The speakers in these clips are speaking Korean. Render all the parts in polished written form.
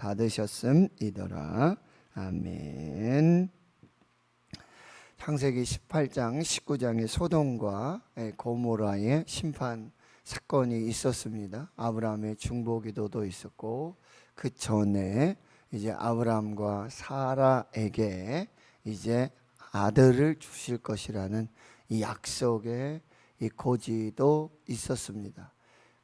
다 드셨음이더라. 아멘. 창세기 18장 19장에 소돔과 고모라의 심판 사건이 있었습니다. 아브라함의 중보기도도 있었고, 그 전에 이제 아브라함과 사라에게 이제 아들을 주실 것이라는 이 약속의 이 고지도 있었습니다.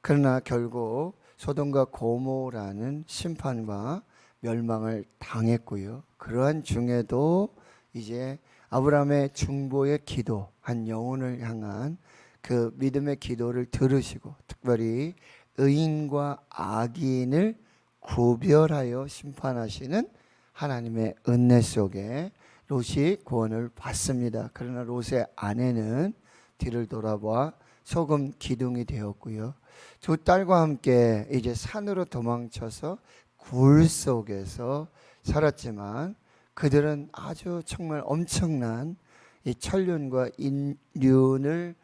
그러나 결국 소돔과 고모라는 심판과 멸망을 당했고요. 그러한 중에도 이제 아브라함의 중보의 기도, 한 영혼을 향한 그 믿음의 기도를 들으시고, 특별히 의인과 악인을 구별하여 심판하시는 하나님의 은혜 속에 롯이 구원을 받습니다. 그러나 롯의 아내는 뒤를 돌아봐 소금 기둥이 되었고요. 두 딸과 함께 이제 산으로 도망쳐서 굴 속에서 살았지만, 그들은 아주 정말 엄청난 이 천륜과 인륜을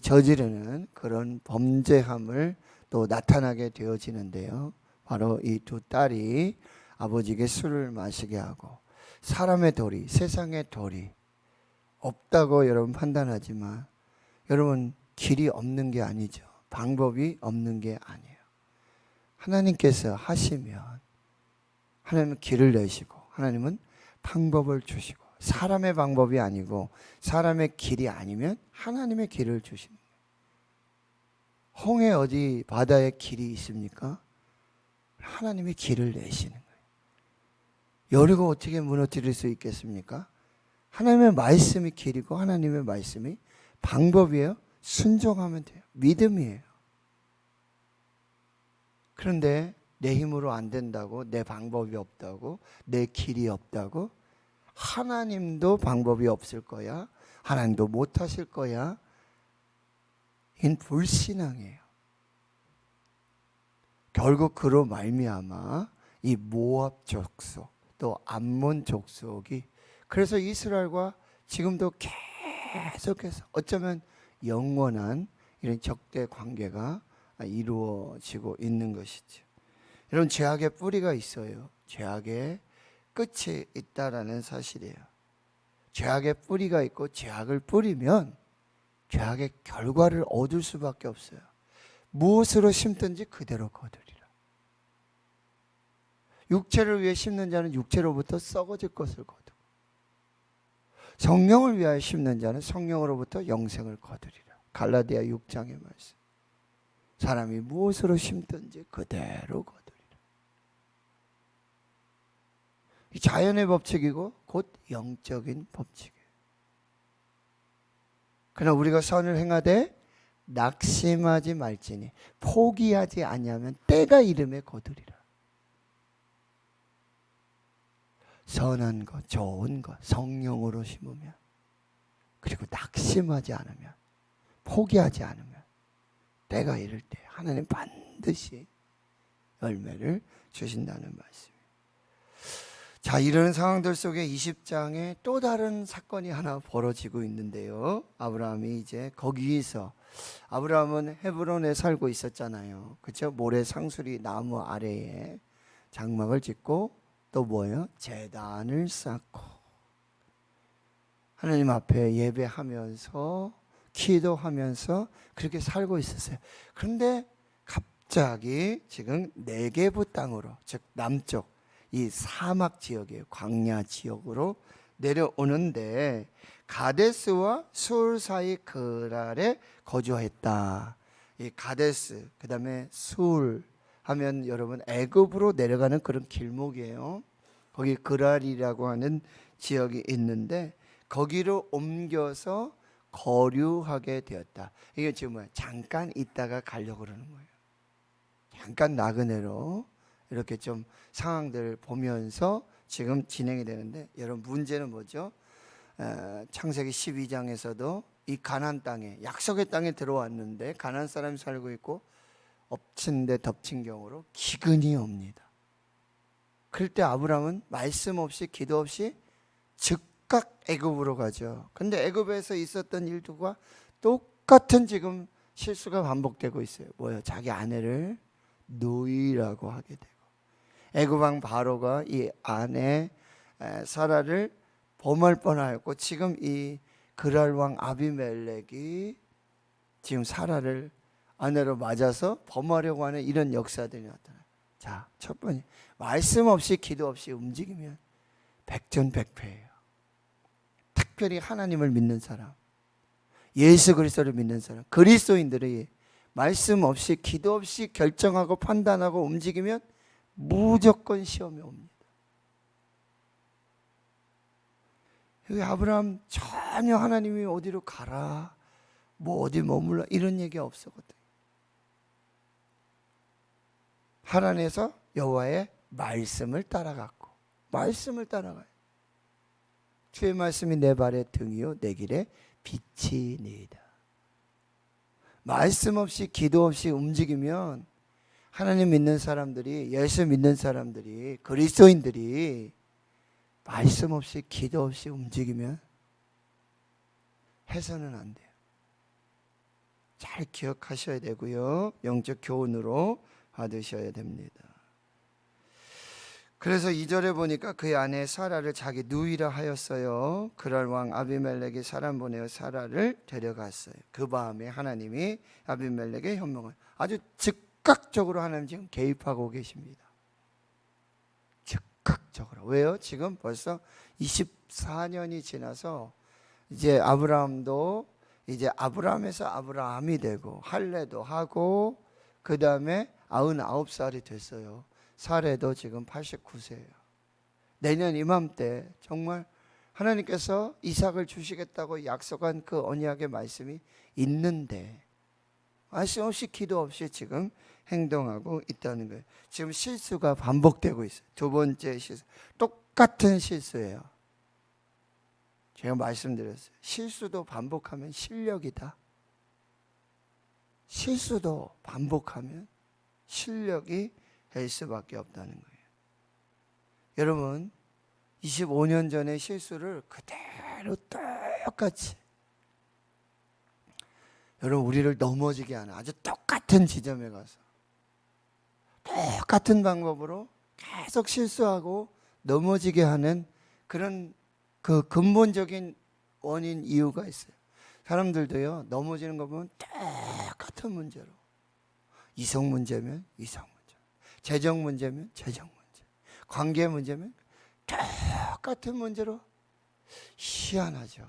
저지르는 그런 범죄함을 또 나타나게 되어지는데요. 바로 이 두 딸이 아버지에게 술을 마시게 하고, 사람의 도리, 세상의 도리 없다고 여러분 판단하지만, 여러분 길이 없는 게 아니죠. 방법이 없는 게 아니에요. 하나님께서 하시면 하나님은 길을 내시고, 하나님은 방법을 주시고, 사람의 방법이 아니고 사람의 길이 아니면 하나님의 길을 주시는 거예요. 홍해 어디 바다에 길이 있습니까? 하나님의 길을 내시는 거예요. 여리고 어떻게 무너뜨릴 수 있겠습니까? 하나님의 말씀이 길이고 하나님의 말씀이 방법이에요. 순종하면 돼요. 믿음이에요. 그런데 내 힘으로 안 된다고, 내 방법이 없다고, 내 길이 없다고, 하나님도 방법이 없을 거야, 하나님도 못 하실 거야, 이건 불신앙이에요. 결국 그로 말미암아 이 모압 족속, 또 암몬 족속이, 그래서 이스라엘과 지금도 계속해서 어쩌면 영원한 이런 적대 관계가 이루어지고 있는 것이죠. 여러분, 죄악의 뿌리가 있어요. 죄악의 끝이 있다라는 사실이에요. 죄악의 뿌리가 있고, 죄악을 뿌리면 죄악의 결과를 얻을 수밖에 없어요. 무엇으로 심든지 그대로 거두리라. 육체를 위해 심는 자는 육체로부터 썩어질 것을 거두고, 성령을 위하여 심는 자는 성령으로부터 영생을 거두리라. 갈라디아 6장의 말씀. 사람이 무엇으로 심든지 그대로 거두리라. 이 자연의 법칙이고 곧 영적인 법칙이에요. 그러나 우리가 선을 행하되 낙심하지 말지니 포기하지 아니하면 때가 이름에 거두리라. 선한 것, 좋은 것 성령으로 심으면, 그리고 낙심하지 않으면, 포기하지 않으면 때가 이를 때 하나님 반드시 열매를 주신다는 말씀이에요. 자, 이런 상황들 속에 20장에 또 다른 사건이 하나 벌어지고 있는데요. 아브라함이 이제 거기서, 아브라함은 헤브론에 살고 있었잖아요. 그렇죠? 모래 상수리 나무 아래에 장막을 짓고, 또 뭐예요? 제단을 쌓고 하나님 앞에 예배하면서 기도하면서 그렇게 살고 있었어요. 그런데 갑자기 지금 네게부 땅으로, 즉 남쪽 이 사막 지역이에요. 광야 지역으로 내려오는데, 가데스와 수울 사이 그랄에 거주했다. 이 가데스, 그 다음에 수울 하면 여러분 애굽으로 내려가는 그런 길목이에요. 거기 그랄이라고 하는 지역이 있는데, 거기로 옮겨서 거류하게 되었다. 이게 지금 뭐야? 잠깐 있다가 가려고 그러는 거예요. 잠깐 나그네로 이렇게 좀 상황들을 보면서 지금 진행이 되는데, 여러분 문제는 뭐죠? 창세기 12장에서도 이 가나안 땅에, 약속의 땅에 들어왔는데 가나안 사람이 살고 있고, 엎친 데 덮친 경우로 기근이 옵니다. 그럴 때 아브라함은 말씀 없이 기도 없이 즉각 애굽으로 가죠. 근데 애굽에서 있었던 일들과 똑같은 지금 실수가 반복되고 있어요. 뭐예요? 자기 아내를 노이라고 하게 되고, 애굽 왕 바로가 이 아내 사라를 범할 뻔하였고, 지금 이 그랄 왕 아비멜렉이 지금 사라를 아내로 맞아서 범하려고 하는 이런 역사들이 나타나요. 자, 첫 번째, 말씀 없이 기도 없이 움직이면 백전백패예요. 특별히 하나님을 믿는 사람, 예수 그리스도를 믿는 사람, 그리스도인들이 말씀 없이 기도 없이 결정하고 판단하고 움직이면 무조건 시험이 옵니다. 여기 아브라함 전혀 하나님이 어디로 가라, 뭐 어디 머물러 이런 얘기 없었거든요. 하나님에서 여호와의 말씀을 따라갔고, 말씀을 따라가요. 주의 말씀이 내 발의 등이요 내 길에 빛이니이다. 말씀 없이 기도 없이 움직이면 하나님 믿는 사람들이, 예수 믿는 사람들이, 그리스도인들이 말씀 없이 기도 없이 움직이면 해서는 안 돼요. 잘 기억하셔야 되고요. 영적 교훈으로 받으셔야 됩니다. 그래서 2절에 보니까 그의 아내 사라를 자기 누이라 하였어요. 그랄 왕 아비멜렉이 사람 보내어 사라를 데려갔어요. 그 밤에 하나님이 아비멜렉의 현명을 아주 즉각적으로 하나님 지금 개입하고 계십니다. 즉각적으로. 왜요? 지금 벌써 24년이 지나서 이제 아브라함도 이제 아브라함에서 아브라함이 되고 할례도 하고, 그 다음에 99살이 됐어요. 사례도 지금 89세예요. 내년 이맘때 정말 하나님께서 이삭을 주시겠다고 약속한 그 언약의 말씀이 있는데 말씀 없이 기도 없이 지금 행동하고 있다는 거예요. 지금 실수가 반복되고 있어요. 두 번째 실수, 똑같은 실수예요. 제가 말씀드렸어요. 실수도 반복하면 실력이다. 실수도 반복하면 실력이 될 수밖에 없다는 거예요. 여러분, 25년 전의 실수를 그대로 똑같이, 여러분, 우리를 넘어지게 하는 아주 똑같은 지점에 가서 똑같은 방법으로 계속 실수하고 넘어지게 하는 그런 그 근본적인 원인, 이유가 있어요. 사람들도요, 넘어지는 거 보면 똑같은 문제로, 이성 문제면 이성 문제, 재정 문제면 재정 문제, 관계 문제면 똑같은 문제로, 희한하죠.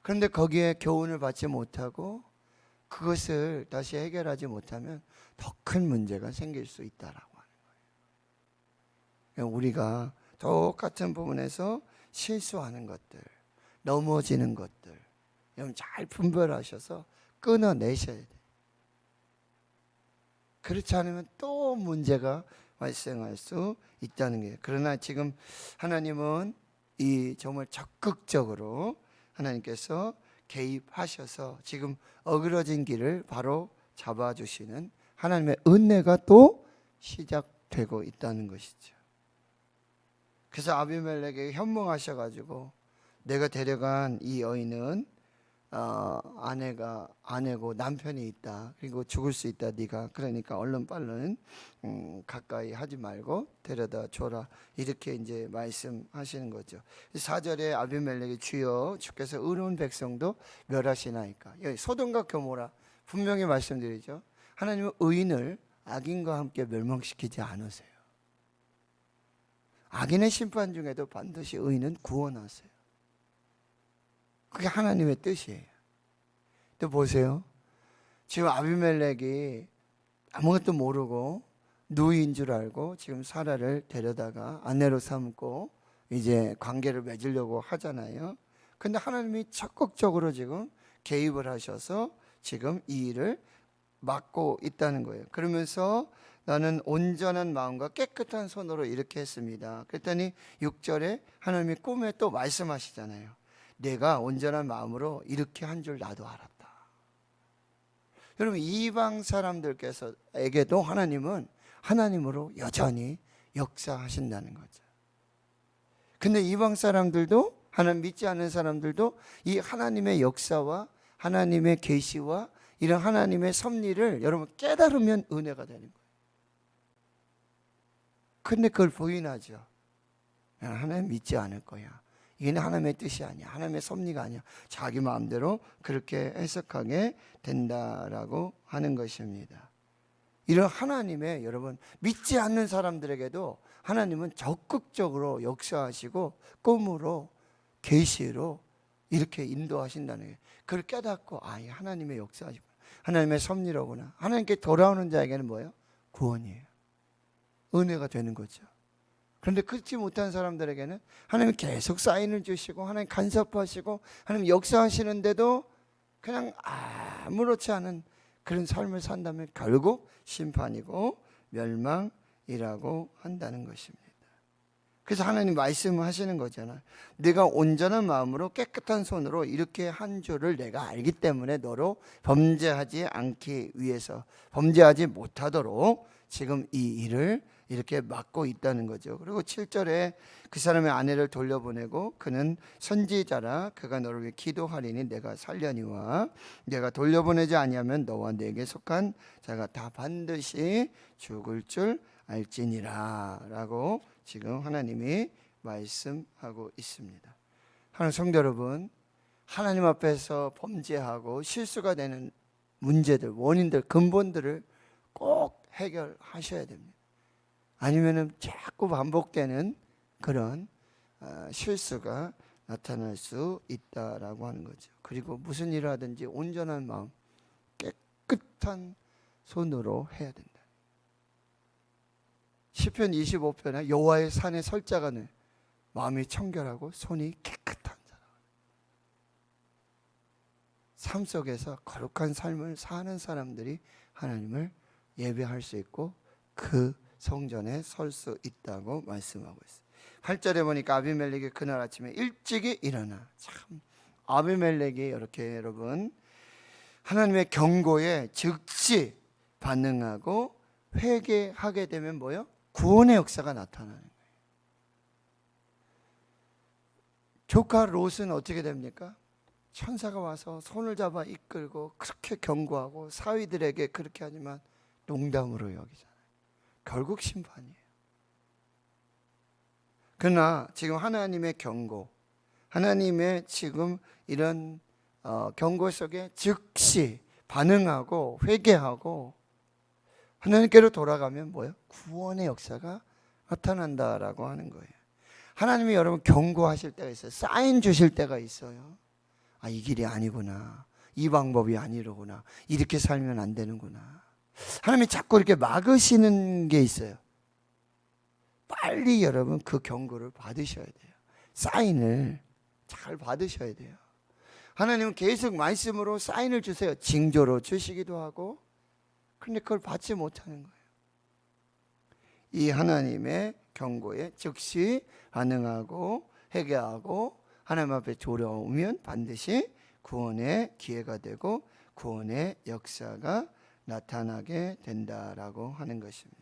그런데 거기에 교훈을 받지 못하고 그것을 다시 해결하지 못하면 더 큰 문제가 생길 수 있다라고 하는 거예요. 우리가 똑같은 부분에서 실수하는 것들, 넘어지는 것들, 여러분 잘 분별하셔서 끊어내셔야 돼요. 그렇지 않으면 또 문제가 발생할 수 있다는 거예요. 그러나 지금 하나님은 이 정말 적극적으로 하나님께서 개입하셔서 지금 어그러진 길을 바로 잡아주시는 하나님의 은혜가 또 시작되고 있다는 것이죠. 그래서 아비멜렉에게 현몽하셔가지고 내가 데려간 이 여인은 아내고 남편이 있다. 그리고 죽을 수 있다. 네가 그러니까 얼른 빨른 가까이 하지 말고 데려다 줘라. 이렇게 이제 말씀하시는 거죠. 4절에 아비멜렉이 주여 주께서 의로운 백성도 멸하시나이까. 여기 소돔과 고모라 분명히 말씀드리죠. 하나님은 의인을 악인과 함께 멸망시키지 않으세요. 악인의 심판 중에도 반드시 의인은 구원하세요. 그게 하나님의 뜻이에요. 또 보세요. 지금 아비멜렉이 아무것도 모르고 누이인 줄 알고 지금 사라를 데려다가 아내로 삼고 이제 관계를 맺으려고 하잖아요. 근데 하나님이 적극적으로 지금 개입을 하셔서 지금 이 일을 막고 있다는 거예요. 그러면서 나는 온전한 마음과 깨끗한 손으로 이렇게 했습니다. 그랬더니 6절에 하나님이 꿈에 또 말씀하시잖아요. 내가 온전한 마음으로 이렇게 한 줄 나도 알았다. 여러분, 이방 사람들께서에게도 하나님은 하나님으로 여전히 역사하신다는 거죠. 근데 이방 사람들도, 하나님 믿지 않는 사람들도 이 하나님의 역사와 하나님의 계시와 이런 하나님의 섭리를 여러분 깨달으면 은혜가 되는 거예요. 근데 그걸 부인하죠. 나는 하나님 믿지 않을 거야. 이게 하나님의 뜻이 아니야. 하나님의 섭리가 아니야. 자기 마음대로 그렇게 해석하게 된다라고 하는 것입니다. 이런 하나님의, 여러분, 믿지 않는 사람들에게도 하나님은 적극적으로 역사하시고 꿈으로 계시로 이렇게 인도하신다는 게, 그걸 깨닫고 이 하나님의 역사하시고 하나님의 섭리로구나. 하나님께 돌아오는 자에게는 뭐예요? 구원이에요. 은혜가 되는 거죠. 그런데 그렇지 못한 사람들에게는 하나님이 계속 사인을 주시고 하나님 간섭하시고 하나님 역사하시는데도 그냥 아무렇지 않은 그런 삶을 산다면 결국 심판이고 멸망이라고 한다는 것입니다. 그래서 하나님 말씀하시는 거잖아요. 내가 온전한 마음으로 깨끗한 손으로 이렇게 한 줄을 내가 알기 때문에 너로 범죄하지 않기 위해서, 범죄하지 못하도록 지금 이 일을 이렇게 막고 있다는 거죠. 그리고 7절에 그 사람의 아내를 돌려보내고 그는 선지자라 그가 너를 위해 기도하리니 내가 살려니와 내가 돌려보내지 아니하면 너와 내게 속한 자가 다 반드시 죽을 줄 알지니라 라고 지금 하나님이 말씀하고 있습니다. 하나님 성도 여러분, 하나님 앞에서 범죄하고 실수가 되는 문제들, 원인들, 근본들을 꼭 해결하셔야 됩니다. 아니면은 자꾸 반복되는 그런 실수가 나타날 수 있다라고 하는 거죠. 그리고 무슨 일을 하든지 온전한 마음, 깨끗한 손으로 해야 된다. 시편 25편에 여호와의 산에 설 자가 마음이 청결하고 손이 깨끗한 사람. 삶 속에서 거룩한 삶을 사는 사람들이 하나님을 예배할 수 있고 그 성전에 설 수 있다고 말씀하고 있어요. 8절에 보니까 아비멜렉이 그날 아침에 일찍이 일어나. 참 아비멜렉이 이렇게 여러분 하나님의 경고에 즉시 반응하고 회개하게 되면 뭐요? 구원의 역사가 나타나는 거예요. 조카 롯은 어떻게 됩니까? 천사가 와서 손을 잡아 이끌고 그렇게 경고하고 사위들에게 그렇게 하지만 농담으로 여기잖아요. 결국 심판이에요. 그러나 지금 하나님의 경고, 하나님의 지금 이런 경고 속에 즉시 반응하고 회개하고 하나님께로 돌아가면 뭐예요? 구원의 역사가 나타난다라고 하는 거예요. 하나님이 여러분 경고하실 때가 있어요. 사인 주실 때가 있어요. 이 길이 아니구나. 이 방법이 아니로구나. 이렇게 살면 안 되는구나. 하나님이 자꾸 이렇게 막으시는 게 있어요. 빨리 여러분 그 경고를 받으셔야 돼요. 사인을 잘 받으셔야 돼요. 하나님은 계속 말씀으로 사인을 주세요. 징조로 주시기도 하고. 그런데 그걸 받지 못하는 거예요. 이 하나님의 경고에 즉시 반응하고 회개하고 하나님 앞에 돌아오면 반드시 구원의 기회가 되고 구원의 역사가 나타나게 된다라고 하는 것입니다.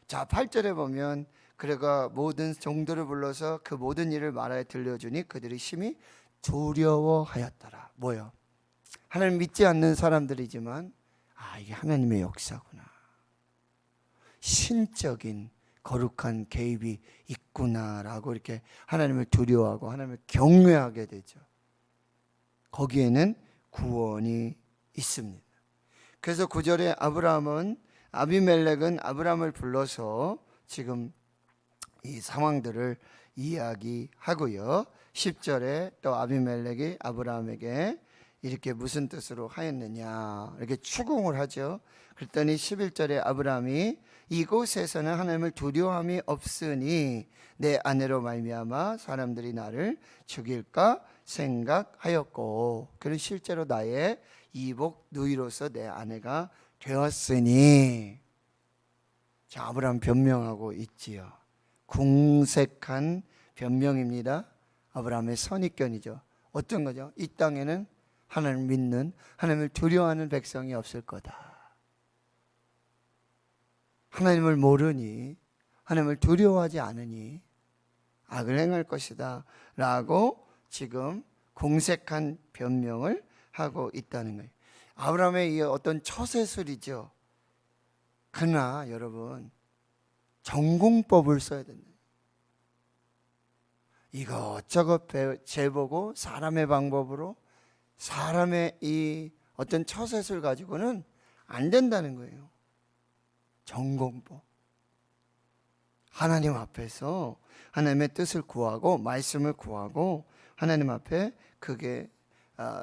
자, 8절에 보면 그가 모든 종들을 불러서 그 모든 일을 말하여 들려주니 그들이 심히 두려워하였더라. 뭐요? 하나님 믿지 않는 사람들이지만 이게 하나님의 역사구나. 신적인 거룩한 개입이 있구나라고 이렇게 하나님을 두려워하고 하나님을 경외하게 되죠. 거기에는 구원이 있습니다. 그래서 9절에 아비멜렉은 아브라함을 불러서 지금 이 상황들을 이야기하고요. 10절에 또 아비멜렉이 아브라함에게 이렇게 무슨 뜻으로 하였느냐 이렇게 추궁을 하죠. 그랬더니 11절에 아브라함이 이곳에서는 하나님을 두려움이 없으니 내 아내로 말미암아 사람들이 나를 죽일까 생각하였고 그는 실제로 나의 이복 누이로서 내 아내가 되었으니. 자, 아브라함 변명하고 있지요. 궁색한 변명입니다. 아브라함의 선입견이죠. 어떤 거죠? 이 땅에는 하나님을 믿는, 하나님을 두려워하는 백성이 없을 거다. 하나님을 모르니, 하나님을 두려워하지 않으니 악을 행할 것이다 라고 지금 궁색한 변명을 하고 있다는 거예요. 아브라함의 이 어떤 처세술이죠. 그러나 여러분 전공법을 써야 된다. 이것저것 재보고 사람의 방법으로 사람의 이 어떤 처세술 가지고는 안 된다는 거예요. 전공법. 하나님 앞에서 하나님의 뜻을 구하고 말씀을 구하고 하나님 앞에 그게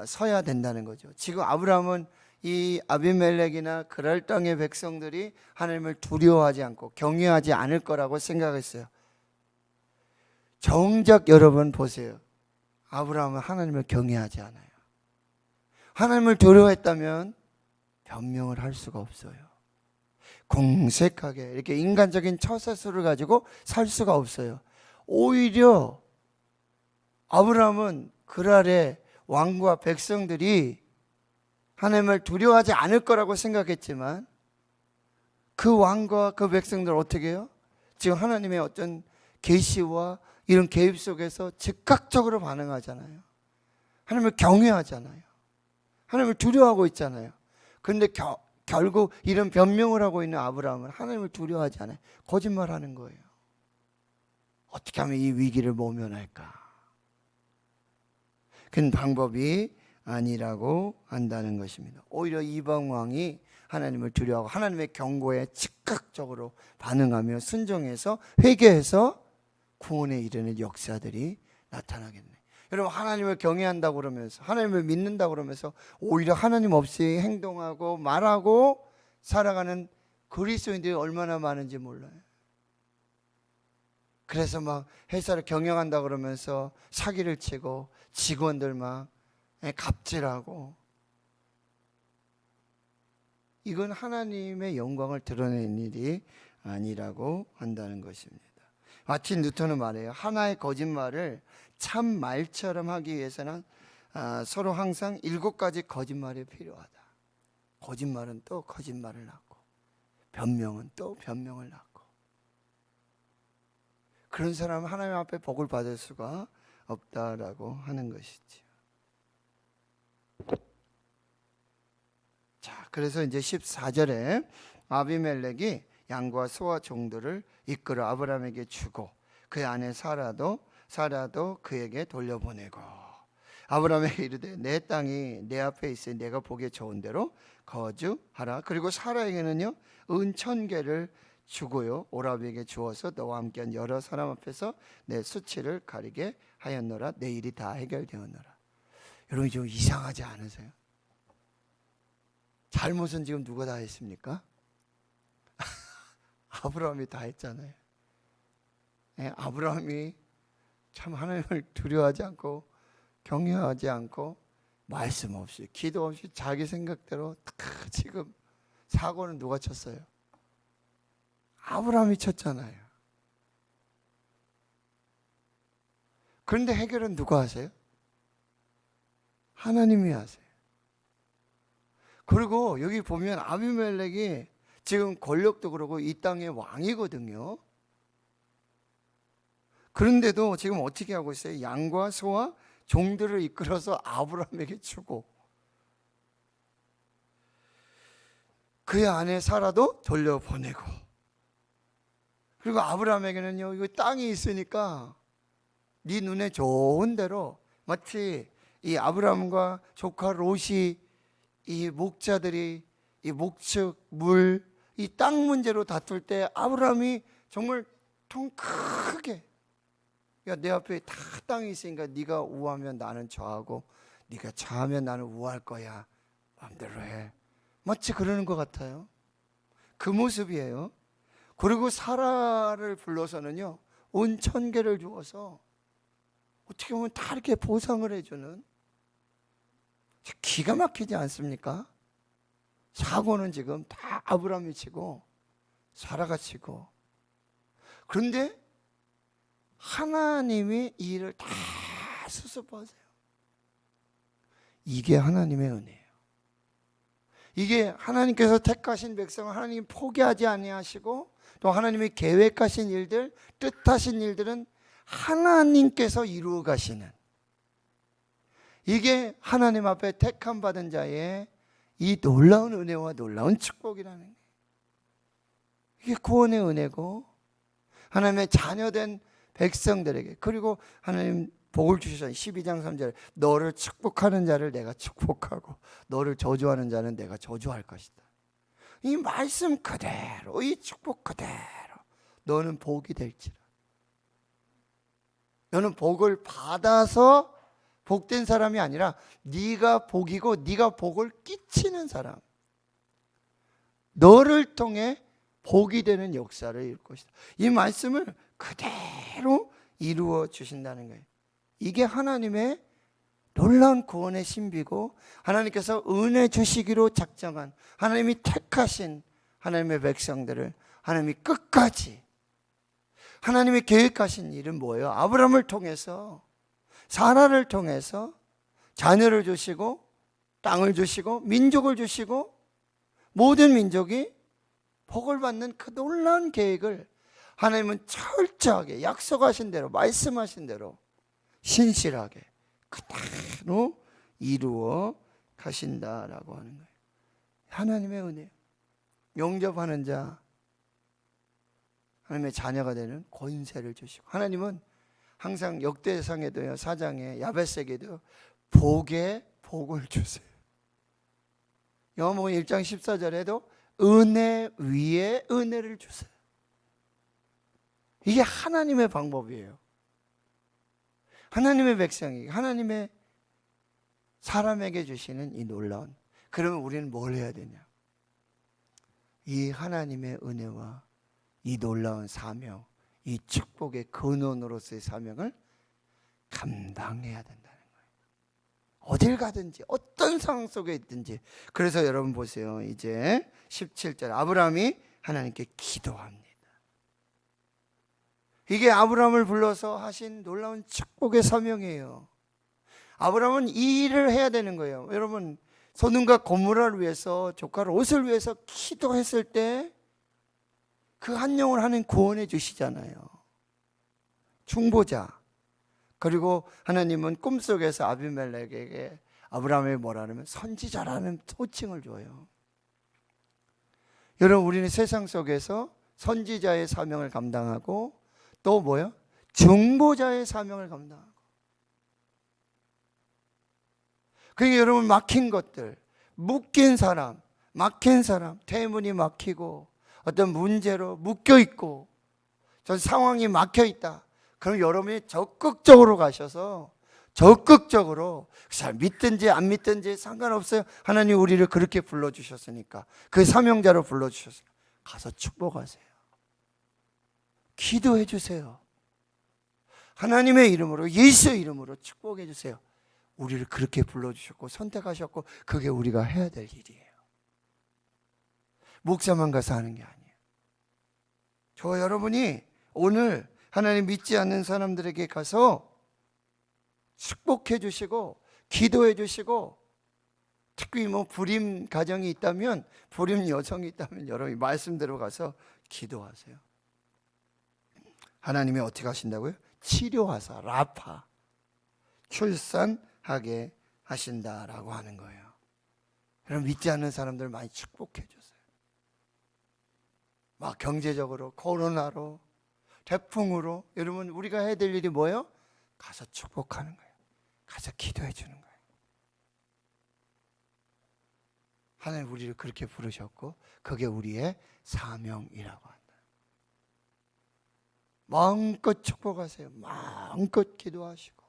서야 된다는 거죠. 지금 아브라함은 이 아비멜렉이나 그랄 땅의 백성들이 하나님을 두려워하지 않고 경외하지 않을 거라고 생각했어요. 정작 여러분 보세요. 아브라함은 하나님을 경외하지 않아요. 하나님을 두려워했다면 변명을 할 수가 없어요. 공색하게 이렇게 인간적인 처세술을 가지고 살 수가 없어요. 오히려 아브라함은 그랄의 왕과 백성들이 하나님을 두려워하지 않을 거라고 생각했지만 그 왕과 그 백성들 어떻게 해요? 지금 하나님의 어떤 계시와 이런 개입 속에서 즉각적으로 반응하잖아요. 하나님을 경외하잖아요. 하나님을 두려워하고 있잖아요. 그런데 결국 이런 변명을 하고 있는 아브라함은 하나님을 두려워하지 않아요. 거짓말하는 거예요. 어떻게 하면 이 위기를 모면할까? 그 방법이 아니라고 한다는 것입니다. 오히려 이방 왕이 하나님을 두려워하고 하나님의 경고에 즉각적으로 반응하며 순종해서 회개해서 구원에 이르는 역사들이 나타나겠네. 여러분, 하나님을 경외한다고 그러면서 하나님을 믿는다고 그러면서 오히려 하나님 없이 행동하고 말하고 살아가는 그리스도인들이 얼마나 많은지 몰라요. 그래서 막 회사를 경영한다고 그러면서 사기를 치고 직원들 막 갑질하고, 이건 하나님의 영광을 드러내는 일이 아니라고 한다는 것입니다. 마틴 루터는 말해요. 하나의 거짓말을 참 말처럼 하기 위해서는 서로 항상 7가지 거짓말이 필요하다. 거짓말은 또 거짓말을 낳고 변명은 또 변명을 낳고, 그런 사람은 하나님 앞에 복을 받을 수가 없다라고 하는 것이죠. 자, 그래서 이제 14절에 아비멜렉이 양과 소와 종들을 이끌어 아브라함에게 주고 그 안에 사라도 그에게 돌려보내고 아브라함에게 이르되 내 땅이 내 앞에 있으니 내가 보기에 좋은 대로 거주하라. 그리고 사라에게는요 은 1000개를 주고요 오라비에게 주어서 너와 함께한 여러 사람 앞에서 내 수치를 가리게 하였노라. 내 일이 다 해결되었노라. 여러분, 좀 이상하지 않으세요? 잘못은 지금 누가 다 했습니까? 아브라함이 다 했잖아요. 아브라함이 참 하나님을 두려워하지 않고 경외하지 않고 말씀 없이 기도 없이 자기 생각대로 지금 사고는 누가 쳤어요? 아브라함이 쳤잖아요. 그런데 해결은 누가 하세요? 하나님이 하세요. 그리고 여기 보면 아비멜렉이 지금 권력도 그러고 이 땅의 왕이거든요. 그런데도 지금 어떻게 하고 있어요? 양과 소와 종들을 이끌어서 아브라함에게 주고 그의 아내 사라도 돌려보내고, 그리고 아브라함에게는요 이거 땅이 있으니까 네 눈에 좋은 대로, 마치 이 아브라함과 조카 롯이 이 목자들이 이 목축 물 이 땅 문제로 다툴 때 아브라함이 정말 통 크게, 야, 내 앞에 다 땅이 있으니까 네가 우하면 나는 좌하고 네가 좌하면 나는 우할 거야. 마음대로 해. 마치 그러는 것 같아요. 그 모습이에요. 그리고 사라를 불러서는요 온 1000개를 주어서 어떻게 보면 다 이렇게 보상을 해주는, 기가 막히지 않습니까? 사고는 지금 다 아브라함이 치고 사라가 치고, 그런데 하나님이 이 일을 다 수습하세요. 이게 하나님의 은혜예요. 이게 하나님께서 택하신 백성을 하나님이 포기하지 아니하시고, 또 하나님이 계획하신 일들, 뜻하신 일들은 하나님께서 이루어 가시는, 이게 하나님 앞에 택함 받은 자의 이 놀라운 은혜와 놀라운 축복이라는 게, 이게 구원의 은혜고 하나님의 자녀된 백성들에게, 그리고 하나님 복을 주시잖아요. 12장 3절에 너를 축복하는 자를 내가 축복하고 너를 저주하는 자는 내가 저주할 것이다. 이 말씀 그대로, 이 축복 그대로 너는 복이 될지라. 너는 복을 받아서 복된 사람이 아니라 네가 복이고 네가 복을 끼치는 사람, 너를 통해 복이 되는 역사를 이룰 것이다. 이 말씀을 그대로 이루어 주신다는 거예요. 이게 하나님의 놀라운 구원의 신비고, 하나님께서 은혜 주시기로 작정한, 하나님이 택하신 하나님의 백성들을 하나님이 끝까지, 하나님이 계획하신 일은 뭐예요? 아브라함을 통해서, 사라를 통해서 자녀를 주시고 땅을 주시고 민족을 주시고 모든 민족이 복을 받는 그 놀라운 계획을 하나님은 철저하게 약속하신 대로, 말씀하신 대로 신실하게 그대로 이루어 가신다라고 하는 거예요. 하나님의 은혜, 용접하는 자, 하나님의 자녀가 되는 권세를 주시고, 하나님은 항상 역대상에도요, 4장에 야벳에게도 복에 복을 주세요. 요한복음 1장 14절에도 은혜 위에 은혜를 주세요. 이게 하나님의 방법이에요. 하나님의 백성이, 하나님의 사람에게 주시는 이 놀라운, 그러면 우리는 뭘 해야 되냐? 이 하나님의 은혜와 이 놀라운 사명, 이 축복의 근원으로서의 사명을 감당해야 된다는 거예요. 어딜 가든지 어떤 상황 속에 있든지. 그래서 여러분 보세요. 이제 17절, 아브라함이 하나님께 기도합니다. 이게 아브라함을 불러서 하신 놀라운 축복의 사명이에요. 아브라함은 이 일을 해야 되는 거예요. 여러분, 소돔과 고모라를 위해서, 조카를, 옷을 위해서 기도했을 때 그 한 영을 하나님 구원해 주시잖아요. 중보자. 그리고 하나님은 꿈속에서 아비멜렉에게 아브라함이 뭐라냐면 선지자라는 호칭을 줘요. 여러분, 우리는 세상 속에서 선지자의 사명을 감당하고 또 뭐요? 중보자의 사명을 감당하고. 그러니까 여러분, 막힌 것들, 묶인 사람, 막힌 사람, 대문이 막히고 어떤 문제로 묶여 있고 저 상황이 막혀 있다. 그럼 여러분이 적극적으로 가셔서, 적극적으로, 잘 믿든지 안 믿든지 상관없어요. 하나님 우리를 그렇게 불러주셨으니까, 그 사명자로 불러주셨으니까 가서 축복하세요. 기도해 주세요. 하나님의 이름으로, 예수의 이름으로 축복해 주세요. 우리를 그렇게 불러주셨고 선택하셨고, 그게 우리가 해야 될 일이에요. 목사만 가서 하는 게 아니에요. 저 여러분이 오늘 하나님 믿지 않는 사람들에게 가서 축복해 주시고 기도해 주시고, 특히 뭐 불임 가정이 있다면, 불임 여성이 있다면 여러분이 말씀대로 가서 기도하세요. 하나님이 어떻게 하신다고요? 치료하사, 라파, 출산하게 하신다라고 하는 거예요. 여러분, 믿지 않는 사람들 많이 축복해 주세요. 막 경제적으로, 코로나로, 태풍으로, 여러분 우리가 해야 될 일이 뭐예요? 가서 축복하는 거예요. 가서 기도해 주는 거예요. 하나님 우리를 그렇게 부르셨고 그게 우리의 사명이라고 한다. 마음껏 축복하세요. 마음껏 기도하시고,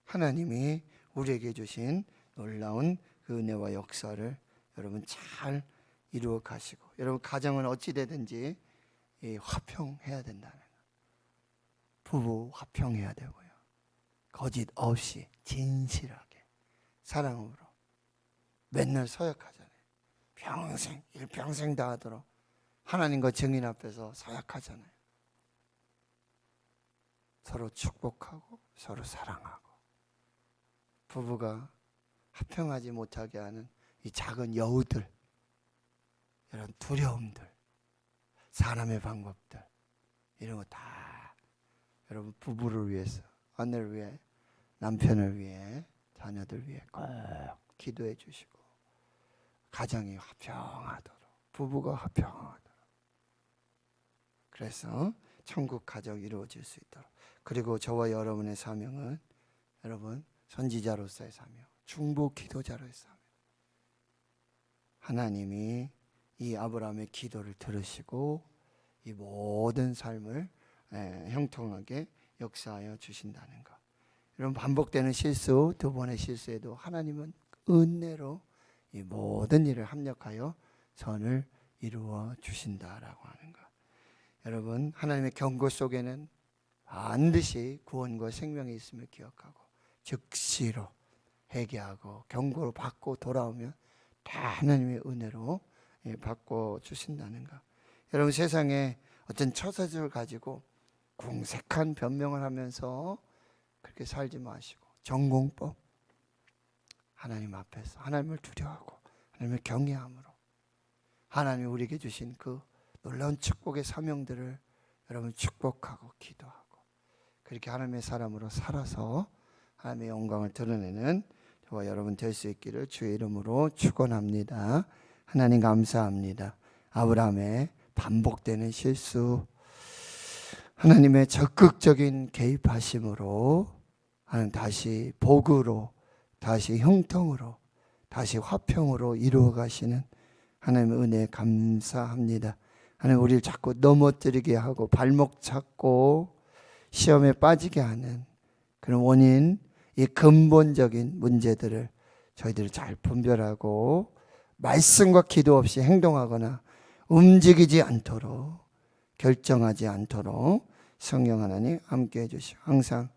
하나님이 우리에게 주신 놀라운 그 은혜와 역사를 여러분 잘 이루어 가시고, 여러분 가정은 어찌 되든지 화평해야 된다는 거예요. 부부 화평해야 되고요. 거짓 없이 진실하게 사랑으로 맨날 서약하잖아요. 평생, 일평생 다 하도록 하나님과 증인 앞에서 서약하잖아요. 서로 축복하고 서로 사랑하고, 부부가 화평하지 못하게 하는 이 작은 여우들, 이런 두려움들, 사람의 방법들, 이런 거 다 여러분 부부를 위해서, 아내를 위해, 남편을 위해, 자녀들 위해 꼭 기도해 주시고, 가정이 화평하도록, 부부가 화평하도록, 그래서 천국 가정 이루어질 수 있도록. 그리고 저와 여러분의 사명은 여러분 선지자로서의 사명, 중보 기도자로의 사명. 하나님이 이 아브라함의 기도를 들으시고 이 모든 삶을 형통하게 역사하여 주신다는 것. 여러분 반복되는 실수, 두 번의 실수에도 하나님은 은혜로 이 모든 일을 합력하여 선을 이루어 주신다라고 하는 것. 여러분 하나님의 경고 속에는 반드시 구원과 생명이 있음을 기억하고 즉시로 회개하고 경고를 받고 돌아오면 다 하나님의 은혜로 받고 주신다는 것. 여러분 세상에 어떤 처사들을 가지고 궁색한 변명을 하면서 그렇게 살지 마시고 전공법 하나님 앞에서 하나님을 두려워하고 하나님을 경외함으로 하나님이 우리에게 주신 그 놀라운 축복의 사명들을 여러분 축복하고 기도하고 그렇게 하나님의 사람으로 살아서 하나님의 영광을 드러내는 저와 여러분 될 수 있기를 주의 이름으로 축원합니다. 하나님 감사합니다. 아브라함의 반복되는 실수, 하나님의 적극적인 개입하심으로 하나님 다시 복으로, 다시 형통으로, 다시 화평으로 이루어 가시는 하나님의 은혜에 감사합니다. 하나님 우리를 자꾸 넘어뜨리게 하고 발목 잡고 시험에 빠지게 하는 그런 원인, 이 근본적인 문제들을 저희들이 잘 분별하고 말씀과 기도 없이 행동하거나 움직이지 않도록, 결정하지 않도록 성령 하나님 함께 해주시고 항상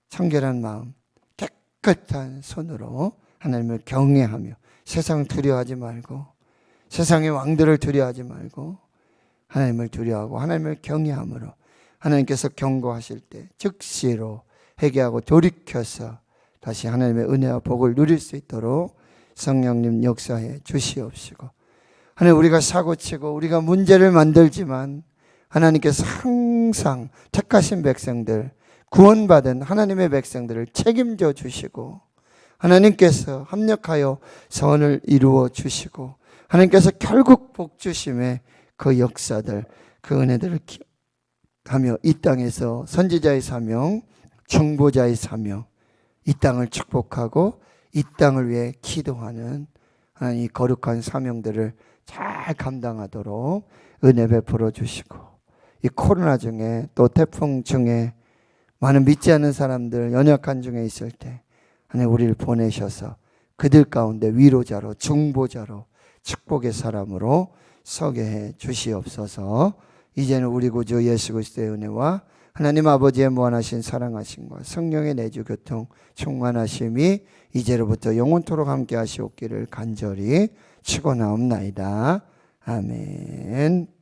청결한 마음, 깨끗한 손으로 하나님을 경외하며 세상 두려워하지 말고 세상의 왕들을 두려워하지 말고 하나님을 두려워하고 하나님을 경외함으로 하나님께서 경고하실 때 즉시로 회개하고 돌이켜서 다시 하나님의 은혜와 복을 누릴 수 있도록 성령님 역사해 주시옵시고, 하나님 우리가 사고치고 우리가 문제를 만들지만 하나님께서 항상 택하신 백성들, 구원받은 하나님의 백성들을 책임져 주시고 하나님께서 합력하여 선을 이루어 주시고 하나님께서 결국 복 주심의 그 역사들, 그 은혜들을 하며 이 땅에서 선지자의 사명, 중보자의 사명, 이 땅을 축복하고 이 땅을 위해 기도하는 하나님 이 거룩한 사명들을 잘 감당하도록 은혜 베풀어 주시고, 이 코로나 중에 또 태풍 중에 많은 믿지 않는 사람들 연약한 중에 있을 때 하나님 우리를 보내셔서 그들 가운데 위로자로 중보자로 축복의 사람으로 서게 해 주시옵소서. 이제는 우리 구주 예수 그리스도의 은혜와 하나님 아버지의 무한하신 사랑하심과 성령의 내주 교통 충만하심이 이제로부터 영원토록 함께 하시옵기를 간절히 축원하옵나이다. 아멘.